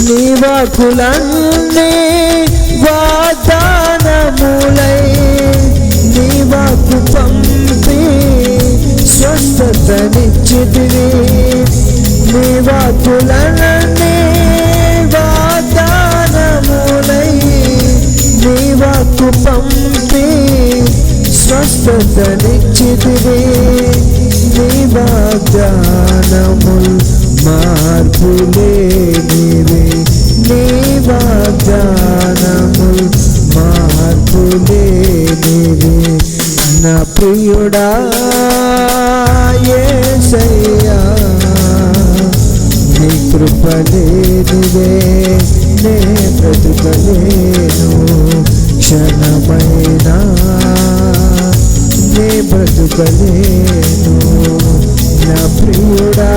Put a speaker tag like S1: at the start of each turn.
S1: నీ వాక్కులన్నీ వాగ్దానములై నీ వాక్కు పంపి స్వస్థతనిచ్చితివి నీ వాక్కులన్నీ వాగ్దానములై నీ వాక్కు పంపి స్వస్థతనిచ్చితివి నీ వాగ్దానములు మార్పులేనివి నీ వాగ్దానములు మార్పులేనివి నా ప్రియుడా యేసయ్యా నీ కృపలేనిదే నే బ్రతుకలేను క్షణమైనా నే బ్రతుకలేను నా ప్రియుడా